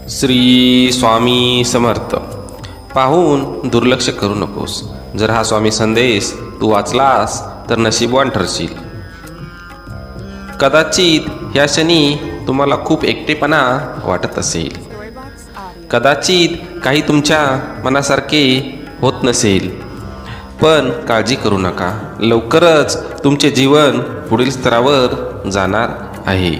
श्री स्वामी समर्थ. पाहून दुर्लक्ष करू नकोस. जर हा स्वामी संदेश तू वाचलास तर नशीबवान ठरशील. कदाचित ह्या क्षणी तुम्हाला खूप एकटेपणा वाटत असेल. कदाचित काही तुमच्या मनासारखे होत नसेल. पण काळजी करू नका, लवकरच तुमचे जीवन पुढील स्तरावर जाणार आहे.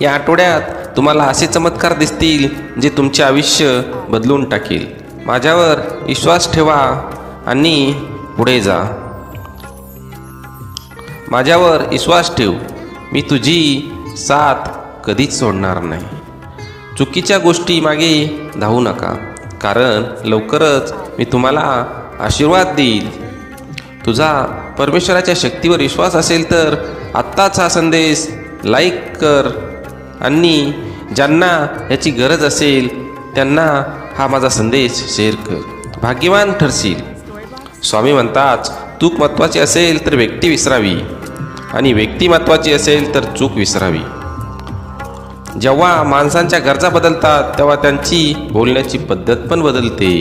या आठवड्यात तुम्हाला असे चमत्कार दिसतील जे तुमचे आयुष्य बदलून टाकेल. माझ्यावर विश्वास ठेवा आणि पुढे जा. माझ्यावर विश्वास ठेव, मी तुझी साथ कधीच सोडणार नाही. चुकीच्या गोष्टी मागे धावू नका, कारण लवकरच मी तुम्हाला आशीर्वाद देईल. तुझा परमेश्वराच्या शक्तीवर विश्वास असेल तर आत्ताच हा संदेश लाईक कर आणि ज्यांना याची गरज असेल त्यांना हा माझा संदेश शेअर कर. भाग्यवान ठरशील. स्वामी म्हणतात, चूक महत्त्वाची असेल तर व्यक्ती विसरावी आणि व्यक्ती महत्त्वाची असेल तर चूक विसरावी. जेव्हा माणसांच्या गरजा बदलतात तेव्हा त्यांची बोलण्याची पद्धत पण बदलते.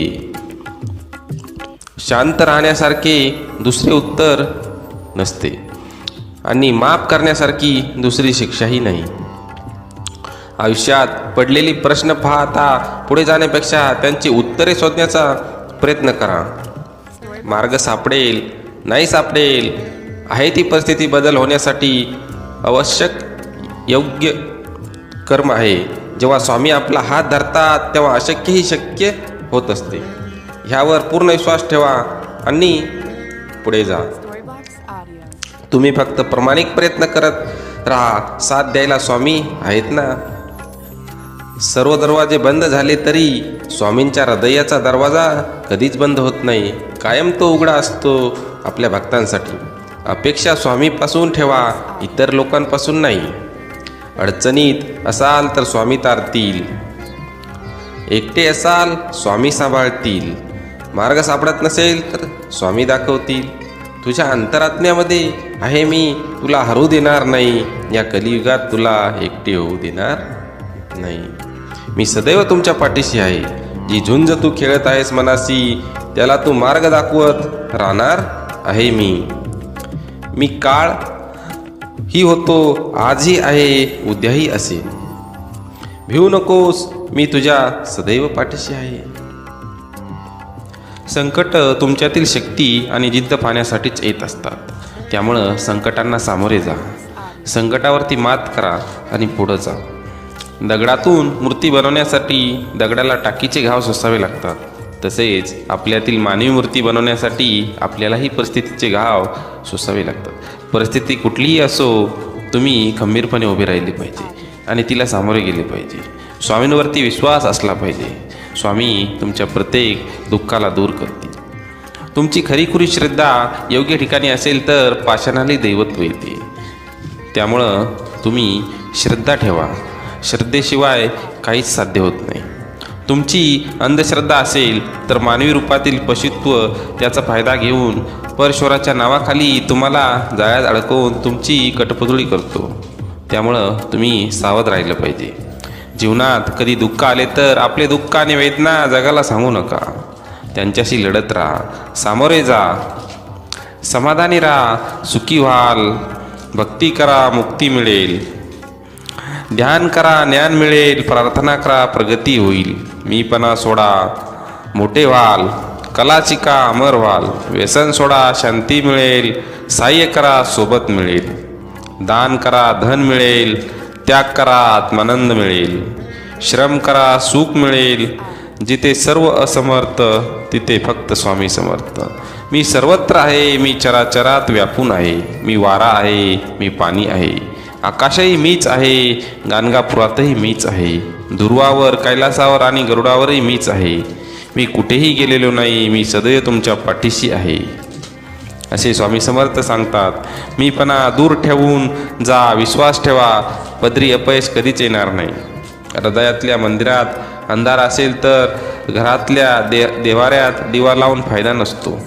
शांत राहण्यासारखे दुसरे उत्तर नसते आणि माफ करण्यासारखी दुसरी शिक्षाही नाही. आयुष्यात पडलेली प्रश्न पाहता पुढे जाण्यापेक्षा त्यांची उत्तरे शोधण्याचा प्रयत्न करा. मार्ग सापडेल नाही सापडेल आहे ती परिस्थिती बदल होण्यासाठी आवश्यक योग्य कर्म आहे. जेव्हा स्वामी आपला हात धरतात तेव्हा अशक्यही शक्य होत असते. ह्यावर पूर्ण विश्वास ठेवा आणि पुढे जा. तुम्ही फक्त प्रामाणिक प्रयत्न करत राहा. साथ द्यायला स्वामी आहेत ना. सर्व दरवाजे बंद झाले तरी स्वामींच्या हृदयाचा दरवाजा कधीच बंद होत नाही. कायम तो उघडा असतो आपल्या भक्तांसाठी. अपेक्षा स्वामीपासून ठेवा, इतर लोकांपासून नाही. अडचणीत असाल तर स्वामी तारतील. एकटे असाल स्वामी सांभाळतील. मार्ग सापडत नसेल तर स्वामी दाखवतील. तुझ्या अंतरात्म्यामध्ये आहे मी, तुला हरू देणार नाही. या कलियुगात तुला एकटे होऊ देणार नाही. मी सदैव तुमच्या पाठीशी आहे. जी झुंज तू खेळत आहेस मनाशी, त्याला तू मार्ग दाखवत राहणार आहे मी. मी काळ ही होतो, आजही आहे, उद्याही असे. भिवू नकोस, मी तुझ्या सदैव पाठीशी आहे. संकट तुमच्यातील शक्ती आणि जिद्द पाहण्यासाठीच येत असतात. त्यामुळं संकटांना सामोरे जा. संकटावरती मात करा आणि पुढं जा. दगडातून मूर्ती बनवण्यासाठी दगडाला टाकीचे घाव सोसावे लागतात. तसेच आपल्यातील मानवी मूर्ती बनवण्यासाठी आपल्यालाही परिस्थितीचे घाव सोसावे लागतात. परिस्थिती कुठलीही असो, तुम्ही खंबीरपणे उभे राहिले पाहिजे आणि तिला सामोरे गेले पाहिजे. स्वामींवरती विश्वास असला पाहिजे. स्वामी तुमच्या प्रत्येक दुःखाला दूर करतील. तुमची खरीखुरी श्रद्धा योग्य ठिकाणी असेल तर पाषाणाला दैवत्व येते. त्यामुळं तुम्ही श्रद्धा ठेवा. श्रद्धेशिवाय काहीच साध्य होत नाही. तुमची अंधश्रद्धा असेल तर मानवी रूपातील पशुत्व त्याचा फायदा घेऊन परमेश्वराच्या नावाखाली तुम्हाला जाळ्यात अडकवून तुमची कटपुतळी करतो. त्यामुळं तुम्ही सावध राहिलं पाहिजे. जीवनात कधी दुःख आले तर आपले दुःख आणि वेदना जगाला सांगू नका. त्यांच्याशी लढत राहा, सामोरे जा, समाधानी राहा, सुखी व्हाल. भक्ती करा, मुक्ती मिळेल. ध्यान करा, ज्ञान मिळेल. प्रार्थना करा, प्रगती होईल. मीपणा सोडा, मोठे व्हाल. कला शिका, अमर व्हाल. व्यसन सोडा, शांती मिळेल. सहाय्य करा, सोबत मिळेल. दान करा, धन मिळेल. त्याग करा, आत्मानंद मिळेल. श्रम करा, सुख मिळेल. जिथे सर्व असमर्थ तिथे फक्त स्वामी समर्थ. मी सर्वत्र आहे, मी चराचरात व्यापून आहे. मी वारा आहे, मी पाणी आहे. आकाशही मीच आहे, गाणगापुरातही मीच आहे. ध्रुवावर, कैलासावर आणि गरुडावरही मीच आहे. मी कुठेही गेलेलो नाही, मी सदैव तुमच्या पाठीशी आहे. असे स्वामी समर्थ सांगतात. मीपणा दूर ठेवून जा, विश्वास ठेवा. पदरी अपयश कधीच येणार नाही. हृदयातल्या मंदिरात अंधार असेल तर घरातल्या देवाऱ्यात दिवा लावून फायदा नसतो.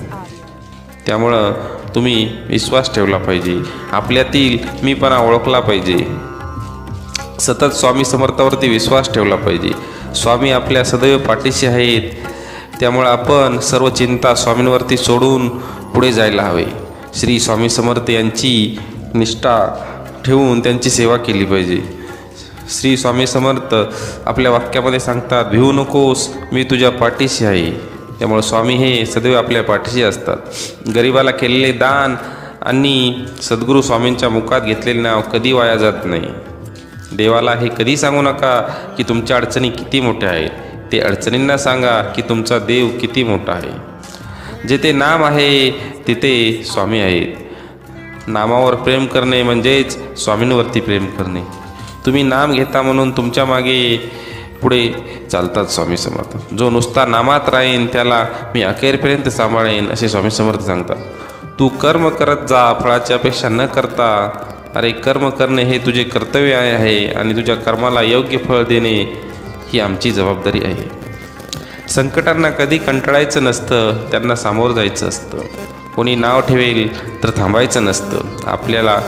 त्यामुळं तुम्ही विश्वास ठेवला पाहिजे. आपल्यातील मीपणा ओळखला पाहिजे. सतत स्वामी समर्थावरती विश्वास ठेवला पाहिजे. स्वामी आपल्या सदैव पाठीशी आहेत. त्यामुळे आपण सर्व चिंता स्वामींवरती सोडून पुढे जायला हवे. श्री स्वामी समर्थ यांची निष्ठा ठेवून त्यांची सेवा केली पाहिजे. श्री स्वामी समर्थ आपल्या वाक्यामध्ये सांगतात, भिवू नकोस, मी तुझ्या पाठीशी आहे. त्यामुळे स्वामी हे सदैव आपल्या पाठीशी असतात. गरिबाला केलेले दान आणि सद्गुरू स्वामींच्या मुखात घेतलेले नाव कधी वाया जात नाही. देवाला हे कधी सांगू नका की तुमच्या अडचणी किती मोठ्या आहेत. ते अडचणींना सांगा की तुमचा देव किती मोठा आहे. जेथे नाम आहे तिथे स्वामी आहेत. नामावर प्रेम करणे म्हणजेच स्वामींवरती प्रेम करणे. तुम्ही नाम घेता म्हणून तुमच्या मागे पुढे चालतात स्वामी समर्थ. जो नुसता नामात राहीन त्याला मी अखेरपर्यंत सांभाळेन असे स्वामी समर्थ सांगतात. तू कर्म करत जा, फळाची अपेक्षा न करता. अरे कर्म करणे हे तुझे कर्तव्य आहे आणि तुझ्या कर्माला योग्य फळ देणे ही आमची जबाबदारी आहे. संकटांना कधी कंटाळायचं नसतं, त्यांना सामोरं जायचं असतं. कोणी नाव ठेवेल तर थांबायचं नसतं. आपल्याला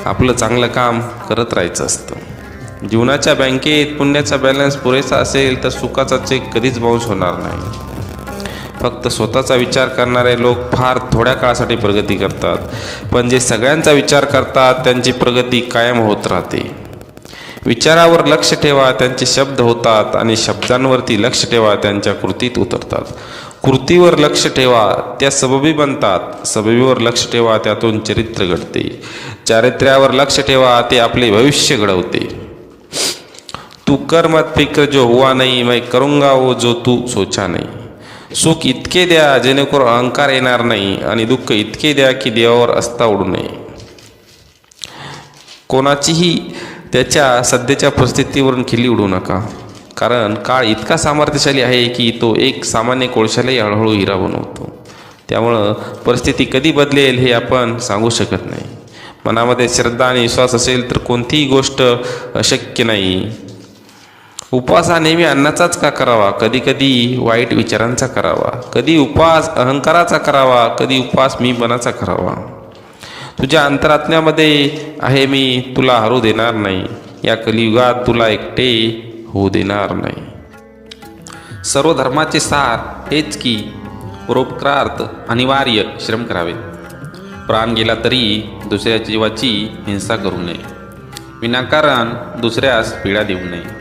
आपलं चांगलं काम करत राहायचं असतं. जीवनाच्या बँकेत पुण्याचा बॅलन्स पुरेसा असेल तर सुखाचा चेक कधीच बाउन्स होणार नाही. फक्त स्वतःचा विचार करणारे लोक फार थोड्या काळासाठी प्रगती करतात, पण जे सगळ्यांचा विचार करतात त्यांची प्रगती कायम होत राहते. विचारावर लक्ष ठेवा, त्यांचे शब्द होतात, आणि शब्दांवरती लक्ष ठेवा, त्यांच्या कृतीत उतरतात. कृतीवर लक्ष ठेवा, त्या सबबी बनतात. सबबीवर लक्ष ठेवा, त्यातून चरित्र घडते. चारित्र्यावर लक्ष ठेवा, ते आपले भविष्य घडवते. तू कर मत फिक्र जो हुआ नहीं, मैं करूंगा वो जो तू सोचा नहीं. सुख इतके द्या जेणेकरून अहंकार येणार नाही, आणि दुःख इतके द्या की देवावर अस्ता उडू नये. कोणाचीही त्याच्या सध्याच्या परिस्थितीवरून खिल्ली उडू नका, कारण काळ इतका सामर्थ्यशाली आहे की तो एक सामान्य कोळशालाही हळूहळू हिरा बनवतो. त्यामुळं परिस्थिती कधी बदलेल हे आपण सांगू शकत नाही. मनामध्ये श्रद्धा आणि विश्वास असेल तर कोणतीही गोष्ट अशक्य नाही. उपवास हा नेहमी अन्नाचाच का करावा? कधी कधी वाईट विचारांचा करावा. कधी उपवास अहंकाराचा करावा, कधी उपवास मीपणाचा करावा. तुझ्या अंतरात्म्यामध्ये आहे मी, तुला हरू देणार नाही. या कलियुगात तुला एकटे होऊ देणार नाही. सर्व धर्माचे सार हेच की परोपकारार्थ अनिवार्य श्रम करावे. प्राण गेला तरी दुसऱ्या जीवाची हिंसा करू नये. विनाकारण दुसऱ्यास पीडा देऊ नये.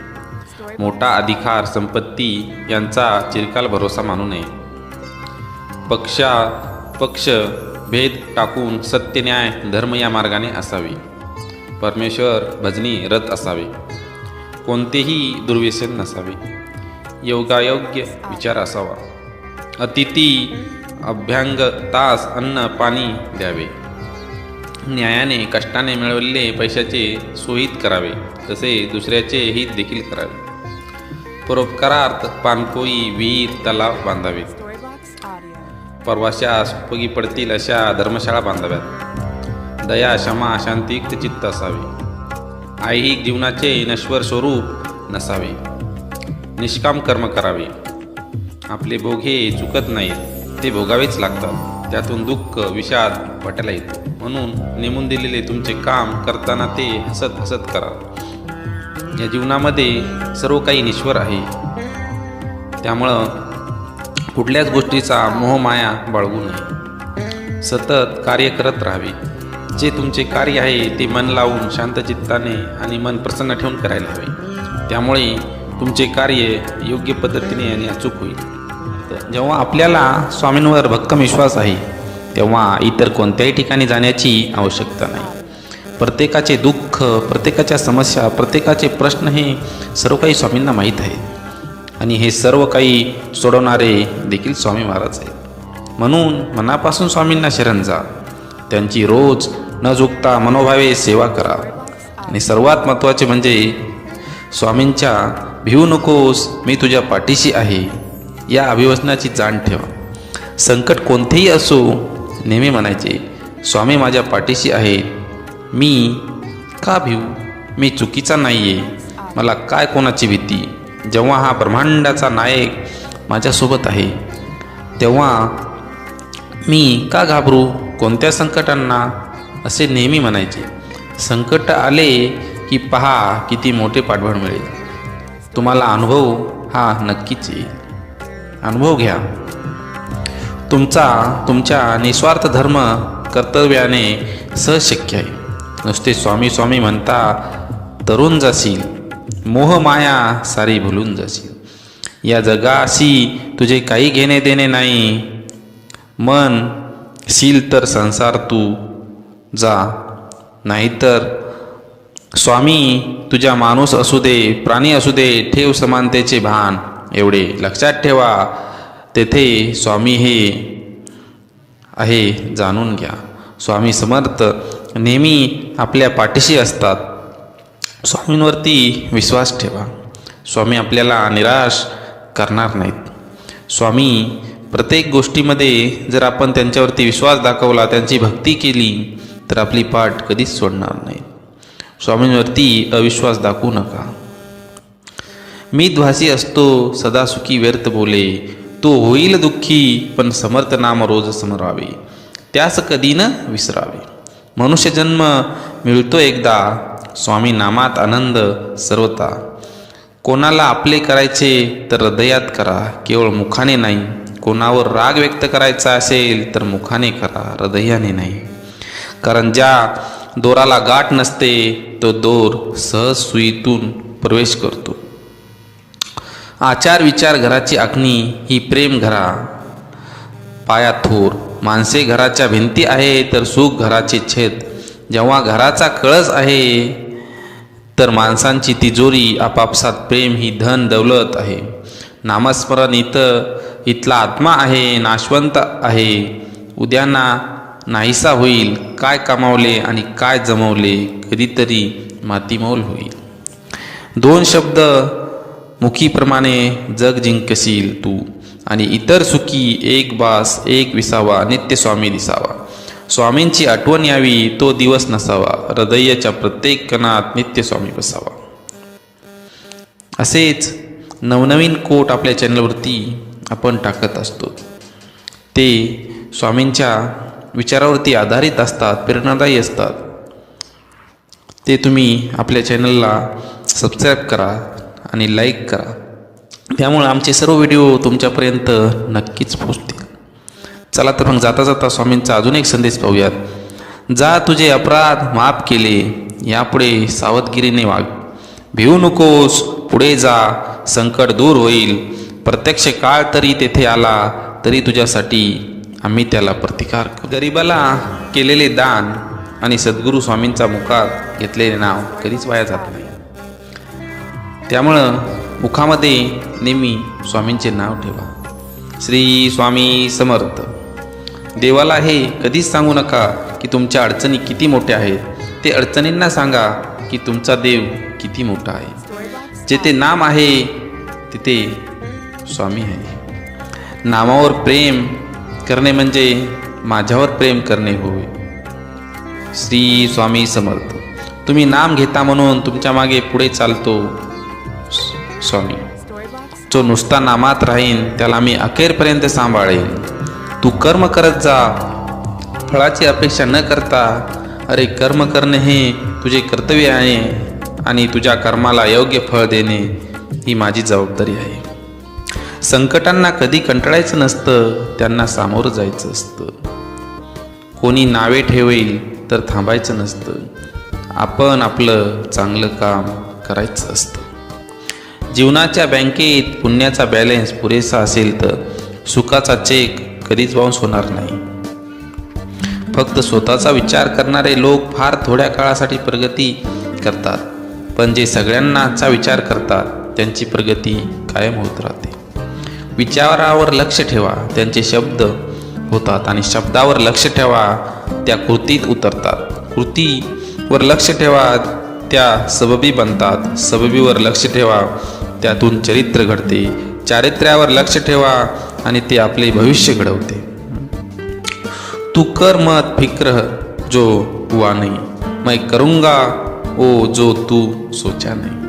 मोठा अधिकार संपत्ती यांचा चिरकाल भरोसा मानू नये. पक्ष भेद टाकून सत्य न्याय धर्म या मार्गाने असावे. परमेश्वर भजनी रत असावे. कोणतेही दुर्व्यसन नसावे. योगायोग्य विचार असावा. अतिथी अभ्यंग तास अन्न पाणी द्यावे. न्यायाने कष्टाने मिळवलेले पैशाचे सोयीत करावे, तसे दुसऱ्याचे हित देखील करावे. परोपकारार्थ पाणपोई विहीर तलाव बांधावेत. परवाशास उपयोगी पडतील अशा धर्मशाळा बांधाव्यात. दया क्षमा शांतियुक्त चित्त असावे. ऐहिक जीवनाचे नश्वर स्वरूप नसावे. निष्काम कर्म करावे. आपले भोग हे चुकत नाहीत, ते भोगावेच लागतात. त्यातून दुःख विषाद वाटायला येतो. म्हणून नेमून दिलेले तुमचे काम करताना ते हसत हसत करा. या जीवनामध्ये सर्व काही नश्वर आहे. त्यामुळं कुठल्याच गोष्टीचा मोहमाया बाळगू नये. सतत कार्य करत राहावे. जे तुमचे कार्य आहे ते मन लावून शांत चित्ताने आणि मन प्रसन्न ठेवून करायला हवे. त्यामुळे तुमचे कार्य योग्य पद्धतीने आणि अचूक होईल. जेव्हा आपल्याला स्वामींवर भक्कम विश्वास आहे तेव्हा इतर कोणत्याही ठिकाणी जाण्याची आवश्यकता नाही. प्रत्येकाचे दुःख, प्रत्येकाच्या समस्या, प्रत्येकाचे प्रश्न हे सर्व काही स्वामींना माहीत आहे, आणि हे सर्व काही सोडवणारे देखील स्वामी महाराज आहेत. म्हणून मनापासून स्वामींना शरण जा. त्यांची रोज न चुकता मनोभावे सेवा करा. आणि सर्वात महत्त्वाचे म्हणजे स्वामींच्या भिवू नकोस, मी तुझ्या पाठीशी आहे या अभिवचनाची जाण ठेवा. संकट कोणतेही असो नेहमी म्हणायचे, स्वामी माझ्या पाठीशी आहेत. मी का भिवू? मी चुकीचा नाही आहे. मला काय कोणाची भीती? जेव्हा हा ब्रह्मांडाचा नायक माझ्यासोबत आहे तेव्हा मी का घाबरू? कोणत्या संकटांना? असे नेहमी म्हणायचे. संकट आले की पहा किती मोठे पाठबळ मिळेल. तुम्हाला अनुभव हा नक्कीच येईल. अनुभव घ्या. तुमच्या निस्वार्थ धर्म कर्तव्याने सहज शक्य आहे. नुसते स्वामी स्वामी म्हणता तरुण जाशील, मोहमाया सारी भुलून जाशील. या जगाशी तुझे काही घेणे देणे नाही. मन शील तर संसार तू जा, नाहीतर स्वामी तुझ्या माणूस असू दे प्राणी असू दे, ठेव समानतेचे भान. एवढे लक्षात ठेवा, तेथे स्वामी हे आहे जाणून घ्या. स्वामी समर्थ नेहमी आपल्या पाठीशी असतात. स्वामींवरती विश्वास ठेवा. स्वामी आपल्याला निराश करणार नाहीत. स्वामी प्रत्येक गोष्टीमध्ये जर आपण त्यांच्यावरती विश्वास दाखवला, त्यांची भक्ती केली, तर आपली पाठ कधीच सोडणार नाही. स्वामींवरती अविश्वास दाखवू नका. मीतभासी असतो सदा सुखी व्यर्थ बोले, तो होईल दुःखी पण समर्थ नाम रोज स्मरावे, त्यास कधी न विसरावे. मनुष्य जन्म मिळतो एकदा, स्वामी नामात आनंद सर्वता. कोणाला आपले करायचे तर हृदयात करा, केवळ मुखाने नाही. कोणावर राग व्यक्त करायचा असेल तर मुखाने करा, हृदयाने नाही. कारण ज्या दोराला गाठ नसते तो दोर सहज सुईतून प्रवेश करतो. आचार विचार घराची आखणी ही प्रेम घरा पाया थोर. माणसे घराच्या भिंती आहे तर सुख घराचे छेद. जेव्हा घराचा कळस आहे तर माणसांची तिजोरी. आपापसात प्रेम ही धन दौलत आहे. नामस्मरण इथला आत्मा आहे, नाशवंत आहे. उद्या नाहीसा होईल. काय कमावले आणि काय जमवले कधीतरी मातीमोल होईल. दोन शब्द मुखीप्रमाणे जग जिंकशील तू, आणि इतर सुखी एक बास एक विसावा, नित्य स्वामी दिसावा. स्वामींची आठवण यावी तो दिवस नसावा, हृदयाच्या प्रत्येक कणात नित्य स्वामी बसावा. असेच नवनवीन कोट आपल्या चॅनलवरती आपण टाकत असतो. ते स्वामींच्या विचारावरती आधारित असतात, प्रेरणादायी असतात. ते तुम्ही आपल्या चॅनलला सबस्क्राईब करा आणि लाईक करा. त्यामुळे आमचे सर्व व्हिडिओ तुमच्यापर्यंत नक्कीच पोहोचतील. चला तर मग जाता जाता स्वामींचा अजून एक संदेश पाहूयात. जा तुझे अपराध माफ केले, यापुढे सावधगिरीने वाग. भिवू नकोस, पुढे जा, संकट दूर होईल. प्रत्यक्ष काळ तरी तेथे आला तरी तुझ्यासाठी आम्ही त्याला प्रतिकार करू. गरिबाला केलेले दान आणि सद्गुरू स्वामींचा मुखात घेतलेले नाव कधीच वाया जात नाही. त्यामुळं मुखामध्ये नेहमी स्वामींचे नाव ठेवा. श्री स्वामी समर्थ. देवाला हे कधीच सांगू नका की तुमच्या अडचणी किती मोठ्या आहेत. ते अडचणींना सांगा की तुमचा देव किती मोठा आहे. जेथे नाम आहे तिथे स्वामी आहे. नामावर प्रेम करणे म्हणजे माझ्यावर प्रेम करणे होय. श्री स्वामी समर्थ. तुम्ही नाम घेता म्हणून तुमच्या मागे पुढे चालतो स्वामी. जो नुसता नामात राहीन त्याला मी अखेरपर्यंत सांभाळेन. तू कर्म करत जा, फळाची अपेक्षा न करता. अरे कर्म करणे हे तुझे कर्तव्य आहे आणि तुझ्या कर्माला योग्य फळ देणे ही माझी जबाबदारी आहे. संकटांना कधी कंटाळायचं नसतं, त्यांना सामोरं जायचं असतं. कोणी नावे ठेवेल तर थांबायचं नसतं. आपण आपलं चांगलं काम करायचं असतं. जीवनाच्या बँकेत पुण्याचा बॅलन्स पुरेसा असेल तर सुखाचा चेक कधीच बाउन्स होणार नाही. फक्त स्वतःचा विचार करणारे लोक फार थोड्या काळासाठी प्रगती करतात, पण जे सगळ्यांनाचा विचार करतात त्यांची प्रगती कायम होत राहते. विचारावर लक्ष ठेवा, त्यांचे शब्द होतात, आणि शब्दावर लक्ष ठेवा, त्या कृतीत उतरतात. कृतीवर लक्ष ठेवा, त्या सबबी बनतात. सबबीवर लक्ष ठेवा, त्यातून चरित्र घडते. चारित्र्यावर लक्ष ठेवा आणि ते आपले भविष्य घडवते. तू कर मत फिक्र जो हुआ नहीं, मैं करूंगा ओ जो तू सोचा नहीं.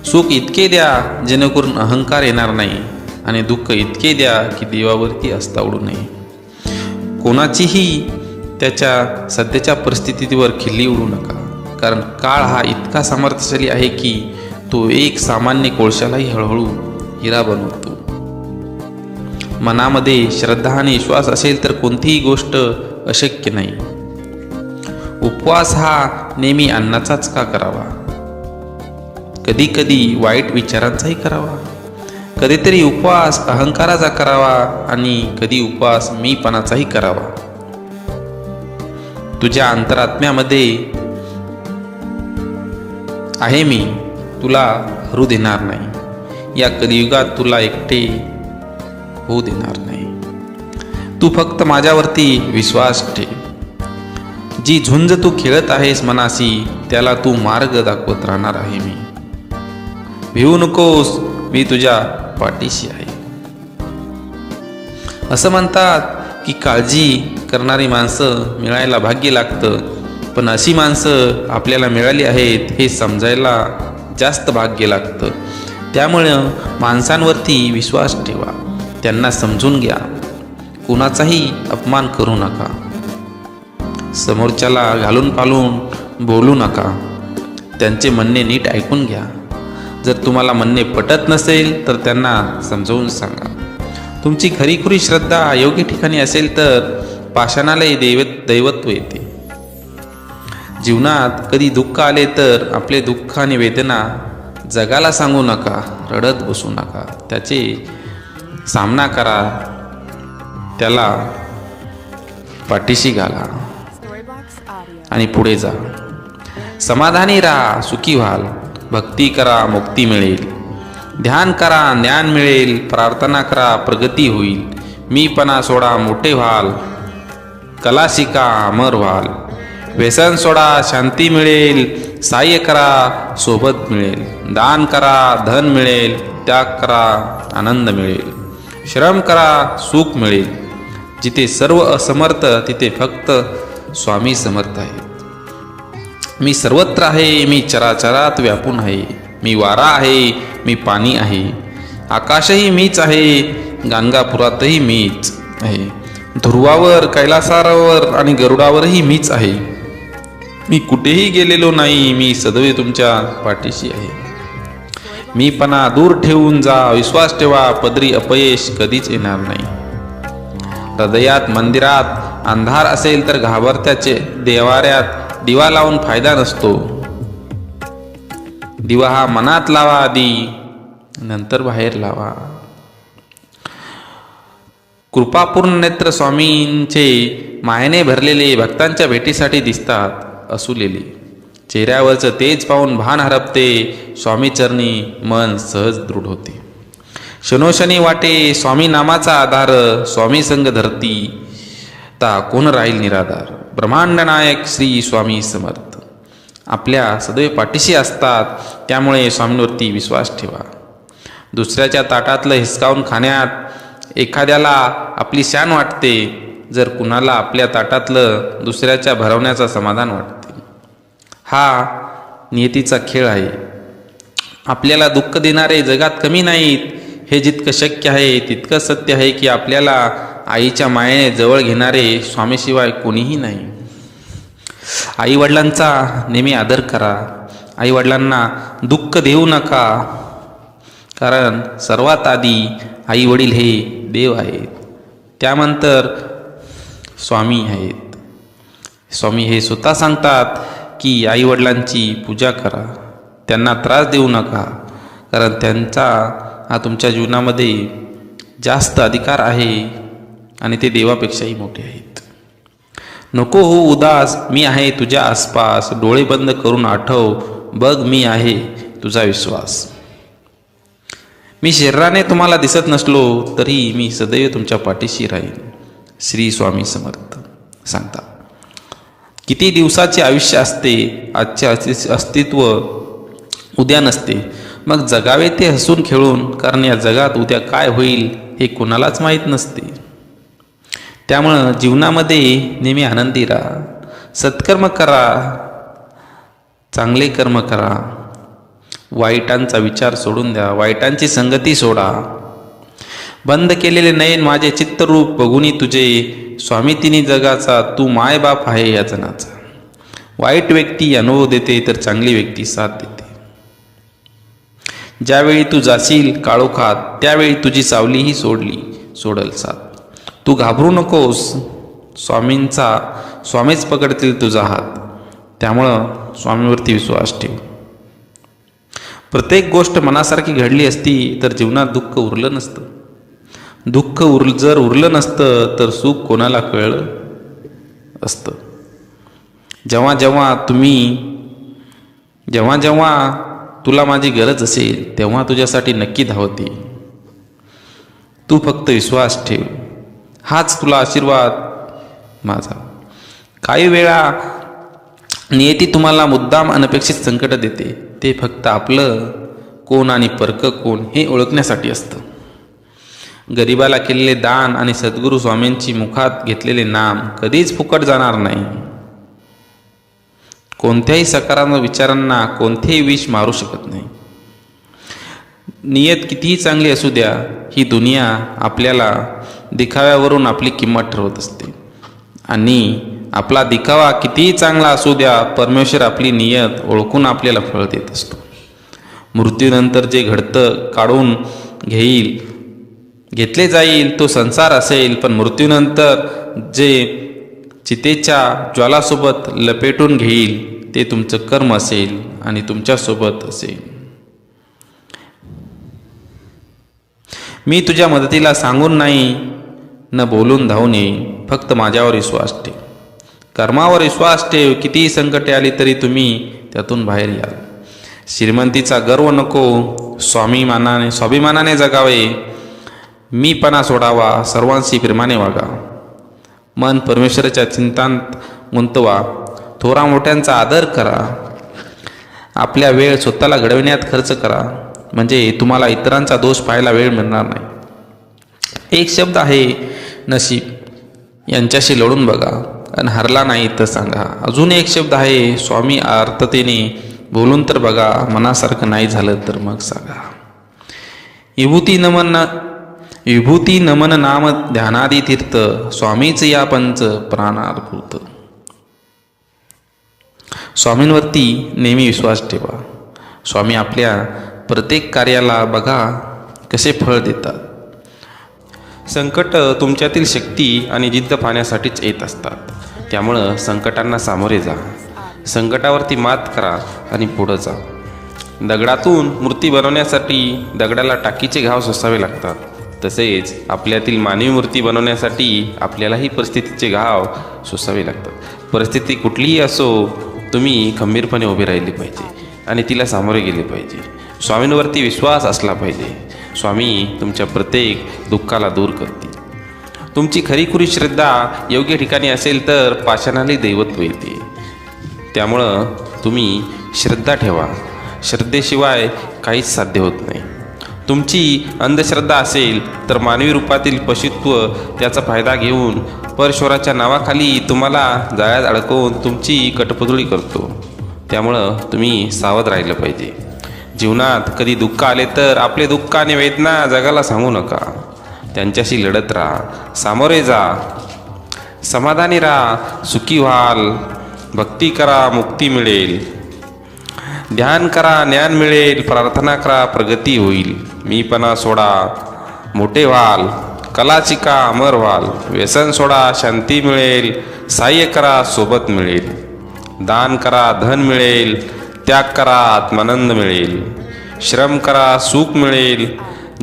सुख इतके द्या जेणेकरून अहंकार येणार नाही, आणि दुःख इतके द्या की देवावरती आस्था उडू नये. कोणाचीही त्याच्या सध्याच्या परिस्थितीवर खिल्ली उडू नका. कारण काळ हा इतका सामर्थ्यशाली आहे की तो एक सामान्य कोळशालाही हळूहळू हिरा बनवतो. मनामध्ये श्रद्धा आणि विश्वास असेल तर कोणतीही गोष्ट अशक्य नाही. उपवास हा नेहमी अन्नाचाच का करावा? कधी कधी वाईट विचारांचाही करावा. कधीतरी उपवास अहंकाराचा करावा आणि कधी उपवास मीपणाचाही करावा. तुझ्या अंतरात्म्यामध्ये आहे मी, तुला हरू देणार नाही. या कलियुगात तुला एकटे होऊ देणार नाही. तू फक्त माझ्यावरती विश्वास ठेव. जी झुंज तू खेळत आहेस मनाशी, त्याला तू मार्ग दाखवत राहणार आहे मी. भिवू नकोस, मी तुझ्या पाठीशी आहे. असं म्हणतात की काळजी करणारी माणसं मिळायला भाग्य लागतं, पण अशी माणसं आपल्याला मिळाली आहेत हे समजायला जास्त भाग्य लागतं. त्यामुळं माणसांवरती विश्वास ठेवा, त्यांना समजून घ्या, कुणाचाही अपमान करू नका, समोरच्याला घालून पालून बोलू नका, त्यांचे म्हणणे नीट ऐकून घ्या. जर तुम्हाला म्हणणे पटत नसेल तर त्यांना समजावून सांगा. तुमची खरीखुरी श्रद्धा योग्य ठिकाणी असेल तर पाषाणालाही दैवत्व येते. जीवनात कधी दुःख आले तर आपले दुःख आणि वेदना जगाला सांगू नका, रडत बसू नका. त्याचे सामना करा, त्याला पाठीशी घाला आणि पुढे जा. समाधानी राहा, सुखी व्हाल. भक्ती करा, मुक्ती मिळेल. ध्यान करा, ज्ञान मिळेल. प्रार्थना करा, प्रगती होईल. मीपणा सोडा, मोठे व्हाल. कला शिका, अमर व्हाल. व्यसन सोडा, शांती मिळेल. सहाय्य करा, सोबत मिळेल. दान करा, धन मिळेल. त्याग करा, आनंद मिळेल. श्रम करा, सुख मिळेल. जिथे सर्व असमर्थ तिथे फक्त स्वामी समर्थ आहेत. मी सर्वत्र आहे, मी चराचरात व्यापून आहे. मी वारा आहे, मी पाणी आहे. आकाशही मीच आहे, गाणगापुरातही मीच आहे. ध्रुवावर, कैलासावर आणि गरुडावरही मीच आहे. मी कुठेही गेलेलो नाही, मी सदैव तुमच्या पाठीशी आहे. मीपणा दूर ठेवून जा, विश्वास ठेवा, पदरी अपयश कधीच येणार नाही. हृदयात मंदिरात अंधार असेल तर घाबरत्याचे देवाऱ्यात दिवा लावून फायदा नसतो. दिवा हा मनात लावा आधी, नंतर बाहेर लावा. कृपापूर्ण नेत्र स्वामींचे मायेने भरलेले भक्तांच्या भेटीसाठी दिसतात असुलेले. चेहऱ्यावरचं तेज पाहून भान हरपते. स्वामीचरणी मन सहज दृढ होते. शनोशनी वाटे स्वामी नामाचा आधार. स्वामी संग धरती ता कोण राहील निराधार. ब्रह्मांड नायक श्री स्वामी समर्थ आपल्या सदैव पाठीशी असतात. त्यामुळे स्वामींवरती विश्वास ठेवा. दुसऱ्याच्या ताटातलं हिसकावून खाण्यात एखाद्याला आपली शान वाटते, जर कुणाला आपल्या ताटातलं दुसऱ्याच्या भरवण्याचं समाधान वाटते. हा नियतीचा खेळ आहे. आपल्याला दुःख देणारे जगात कमी नाहीत. हे जितकं शक्य आहे तितकं सत्य आहे की आपल्याला आईच्या मायेने जवळ घेणारे स्वामीशिवाय कोणीही नाही. आईवडिलांचा नेहमी आदर करा. आईवडिलांना दुःख देऊ नका, कारण सर्वात आधी आईवडील हे देव आहेत, त्यानंतर स्वामी आहेत. स्वामी हे स्वतः सांगतात की आईवडिलांची पूजा करा, त्यांना त्रास देऊ नका, कारण त्यांचा हा तुमच्या जीवनामध्ये जास्त अधिकार आहे आणि ते देवापेक्षाही मोठे आहेत. नको हो उदास, मी आहे तुझ्या आसपास. डोळे बंद करून आठव, बघ मी आहे तुझा विश्वास. मी शरीराने तुम्हाला दिसत नसलो तरी मी सदैव तुमच्या पाठीशी राहीन. श्री स्वामी समर्थ सांगतात. किती दिवसाचे आयुष्य असते, आजचे अस्तित्व उद्या नसते. मग जगावे ते हसून खेळून, कारण या जगात उद्या काय होईल हे कोणालाच माहीत नसते. त्यामुळं जीवनामध्ये नेहमी आनंदी राहा. सत्कर्म करा, चांगले कर्म करा. वाईटांचा विचार सोडून द्या. वाईटांची संगती सोडा. बंद केलेले नयन माझे चित्तरूप बघुनी तुझे. स्वामी तिन्ही जगाचा तू मायबाप आहे या जनाचा. वाईट व्यक्ती अनुभव देते तर चांगली व्यक्ती साथ देते. ज्यावेळी तू जाशील काळोखात त्यावेळी तुझी सावलीही सोडल साथ. तू घाबरू नकोस, स्वामीच पकडतील तुझा हात. त्यामुळं स्वामीवरती विश्वास ठेव. प्रत्येक गोष्ट मनासारखी घडली असती तर जीवनात दुःख उरलं नसतं. जर उरलं नसतं तर सुख कोणाला कळलं असतं. जेव्हा जेव्हा तुला माझी गरज असेल तेव्हा तुझ्यासाठी नक्की धावते. तू फक्त विश्वास ठेव, हाच तुला आशीर्वाद माझा. काही वेळा नियती तुम्हाला मुद्दाम अनपेक्षित संकट देते. ते फक्त आपलं कोण आणि परकं कोण हे ओळखण्यासाठी असतं. गरिबाला केलेले दान आणि सद्गुरू स्वामींची मुखात घेतलेले नाम कधीच फुकट जाणार नाही. कोणत्याही सकारात्मक विचारांना कोणतेही विष मारू शकत नाही. नियत कितीही चांगली असू द्या, ही दुनिया आपल्याला दिखाव्यावरून आपली किंमत ठरवत असते. आणि आपला दिखावा कितीही चांगला असू द्या, परमेश्वर आपली नियत ओळखून आपल्याला फळ देत असतो. मृत्यूनंतर जे घडतं काढून घेतले जाईल तो संसार असेल, पण मृत्यूनंतर जे चितेच्या ज्वालासोबत लपेटून घेईल ते तुमचं कर्म असेल आणि तुमच्यासोबत असेल. मी तुझ्या मदतीला सांगून नाही, न बोलून धावून येईन. फक्त माझ्यावर विश्वास ठेव, कर्मावर विश्वास ठेव. कितीही संकटे आली तरी तुम्ही त्यातून बाहेर याल. श्रीमंतीचा गर्व नको, स्वाभिमानाने जगावे. मीपणा सोडावा, सर्वांशी प्रेमाने वागा. मन परमेश्वराच्या चिंतांत गुंतवा. थोरा मोठ्यांचा आदर करा. आपल्या वेळ स्वतःला घडविण्यात खर्च करा, म्हणजे तुम्हाला इतरांचा दोष पाहायला वेळ मिळणार नाही. एक शब्द आहे नशीब, यांच्याशी लढून बघा आणि हरला नाही तर सांगा. अजून एक शब्द आहे स्वामी, आर्ततेने बोलून तर बघा. मनासारखं नाही झालं तर मग सांगा. विभूती नमन नाम ध्यानादी तीर्थ, स्वामीच या पंच प्राणार्भूत. स्वामींवरती नेहमी विश्वास ठेवा. स्वामी आपल्या प्रत्येक कार्याला बघा कसे फळ देतात. संकट तुमच्यातील शक्ती आणि जिद्द पाहण्यासाठीच येत असतात. त्यामुळं संकटांना सामोरे जा. संकटावरती मात करा आणि पुढं जा. दगडातून मूर्ती बनवण्यासाठी दगडाला टाकीचे घाव सोसावे लागतात. तसेच आपल्यातील मानवी मूर्ती बनवण्यासाठी आपल्यालाही परिस्थितीचे घाव सोसावे लागतात. परिस्थिती कुठलीही असो, तुम्ही खंबीरपणे उभे राहिले पाहिजे आणि तिला सामोरे गेले पाहिजे. स्वामींवरती विश्वास असला पाहिजे. स्वामी तुमच्या प्रत्येक दुःखाला दूर करतील. तुमची खरीखुरी श्रद्धा योग्य ठिकाणी असेल तर पाषाणालाही दैवत्व येते. त्यामुळं तुम्ही श्रद्धा ठेवा. श्रद्धेशिवाय काहीच साध्य होत नाही. तुमची अंधश्रद्धा असेल तर मानवी रूपातील पशुत्व त्याचा फायदा घेऊन परमेश्वराच्या नावाखाली तुम्हाला जाळ्यात अडकवून तुमची कटपुतळी करतो. त्यामुळं तुम्ही सावध राहिलं पाहिजे. जीवनात कधी दुःख आले तर आपले दुःख आणि वेदना जगाला सांगू नका. त्यांच्याशी लढत राहा, सामोरे जा, समाधानी राहा, सुखी व्हाल. भक्ती करा, मुक्ती मिळेल. ध्यान करा, ज्ञान मिळेल. प्रार्थना करा, प्रगती होईल. मीपणा सोडा, मोठे व्हाल. कला शिका, अमर व्हाल. व्यसन सोडा, शांती मिळेल. सहाय्य करा, सोबत मिळेल. दान करा, धन मिळेल. त्याग करा, आत्मानंद मिळेल. श्रम करा, सुख मिळेल.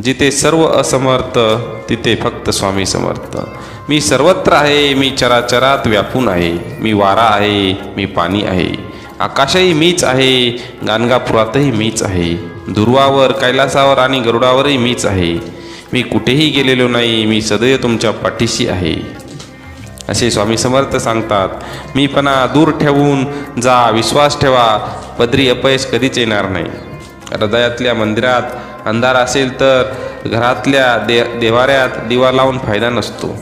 जिथे सर्व असमर्थ तिथे फक्त स्वामी समर्थ. मी सर्वत्र आहे, मी चराचरात व्यापून आहे. मी वारा आहे, मी पाणी आहे. आकाशही मीच आहे, गाणगापुरातही मीच आहे. दुर्वावर, कैलासावर आणि गरुडावरही मीच आहे. मी कुठेही गेलेलो नाही, मी सदैव तुमच्या पाठीशी आहे. असे स्वामी समर्थ सांगतात. मीपणा दूर ठेवून जा, विश्वास ठेवा. पदरी अपयश कधीच येणार नाही. हृदयातल्या मंदिरात अंधार असेल तर घरातल्या देवाऱ्यात दिवा लावून फायदा नसतो.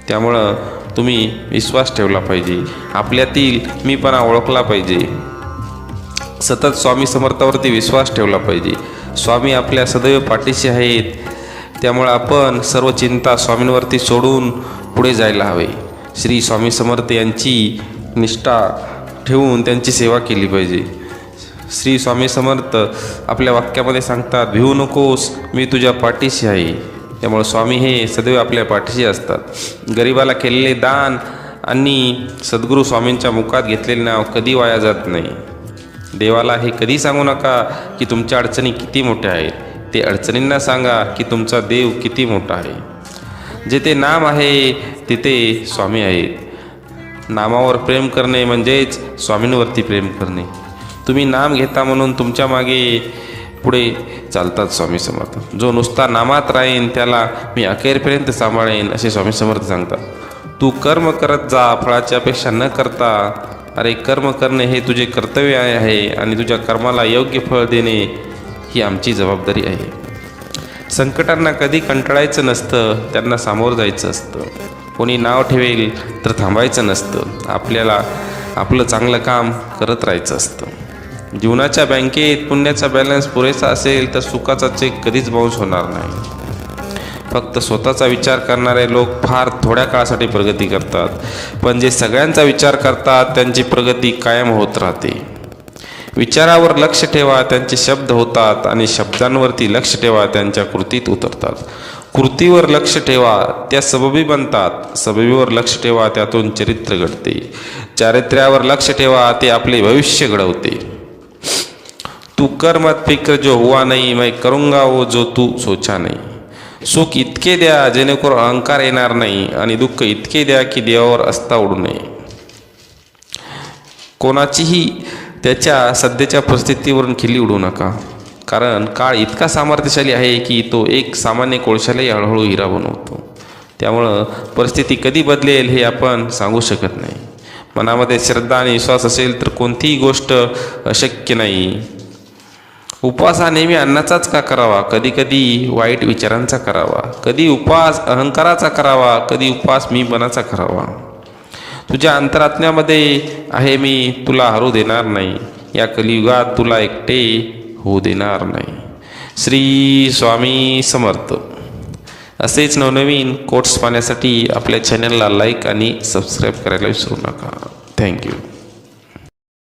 त्यामुळं तुम्ही विश्वास ठेवला पाहिजे. आपल्यातील मीपणा ओळखला पाहिजे. सतत स्वामी समर्थावरती विश्वास ठेवला पाहिजे. स्वामी आपल्या सदैव पाठीशी आहेत. त्यामुळे आपण सर्व चिंता स्वामींवरती सोडून पुढे जायला हवे. श्री स्वामी समर्थ यांची निष्ठा ठेवून त्यांची सेवा केली पाहिजे. श्री स्वामी समर्थ आपल्या वाक्यामध्ये सांगतात, भिवू नकोस, मी तुझ्या पाठीशी आहे. त्यामुळे स्वामी हे सदैव आपल्या पाठीशी असतात. गरिबाला केलेले दान आणि सद्गुरू स्वामींच्या मुखात घेतलेले नाव कधी वाया जात नाही. देवाला हे कधी सांगू नका की तुमच्या अडचणी किती मोठ्या आहेत. ते अडचणींना सांगा की तुमचा देव किती मोठा आहे. जेथे नाम आहे तिथे स्वामी आहेत. नामावर प्रेम करणे म्हणजेच स्वामींवरती प्रेम करणे. तुम्ही नाम घेता म्हणून तुमच्या मागे पुढे चालतात स्वामी समर्थ. जो नुसता नामात राहीन त्याला मी अखेरपर्यंत सांभाळेन असे स्वामी समर्थ सांगतात. तू कर्म करत जा, फळाची अपेक्षा न करता. अरे कर्म करणे हे तुझे कर्तव्य आहे आणि तुझ्या कर्माला योग्य फळ देणे ही आमची जबाबदारी आहे. संकटांना कधी कंटाळायचं नसतं, त्यांना सामोरं जायचं असतं. कोणी नाव ठेवेल तर थांबायचं नसतं. आपल्याला आपलं चांगलं काम करत राहायचं असतं. जीवनाच्या बँकेत पुण्याचा बॅलन्स पुरेसा असेल तर सुखाचा चेक कधीच बाउन्स होणार नाही. फक्त स्वतःचा विचार करणारे लोक फार थोड्या काळासाठी प्रगती करतात, पण जे सगळ्यांचा विचार करतात त्यांची प्रगती कायम होत राहते. विचारावर लक्ष ठेवा, त्यांचे शब्द होतात, आणि शब्दांवरती लक्ष ठेवा, त्यांच्या कृतीत उतरतात. कृतीवर लक्ष ठेवा, त्या सबबी बनतात. सबबीवर लक्ष ठेवा, त्यातून चरित्र घडते. चारित्र्यावर लक्ष ठेवा, ते आपले भविष्य घडवते. तू कर मत फिक्र जो हुआ नहीं, मैं करूंगा वो जो तू सोचा नहीं. सुख इतके द्या जेणेकरून अहंकार येणार नाही, आणि दुःख इतके द्या की देवावर अस्ता उडू नये. कोणाचीही त्याच्या सध्याच्या परिस्थितीवरून खिल्ली उडू नका, कारण काळ इतका सामर्थ्यशाली आहे की तो एक सामान्य कोळशालाही हळूहळू हिरा बनवतो. त्यामुळं परिस्थिती कधी बदलेल हे आपण सांगू शकत नाही. मनामध्ये श्रद्धा आणि विश्वास असेल तर कोणतीही गोष्ट अशक्य नाही. उपवास हा नेहमी अन्नाचाच का करावा, कधी कधी वाईट विचारांचा करावा. कधी उपवास अहंकाराचा करावा, कधी उपवास मीपणाचा करावा. तुझ्या अंतरात्म्यामध्ये आहे मी, तुला हरू देणार नाही. या कलियुगात तुला एकटे होऊ देणार नाही. श्री स्वामी समर्थ. असेच नवनवीन कोट्स पाहण्यासाठी आपल्या चॅनलला लाईक आणि सबस्क्राईब करायला विसरू नका. थँक्यू.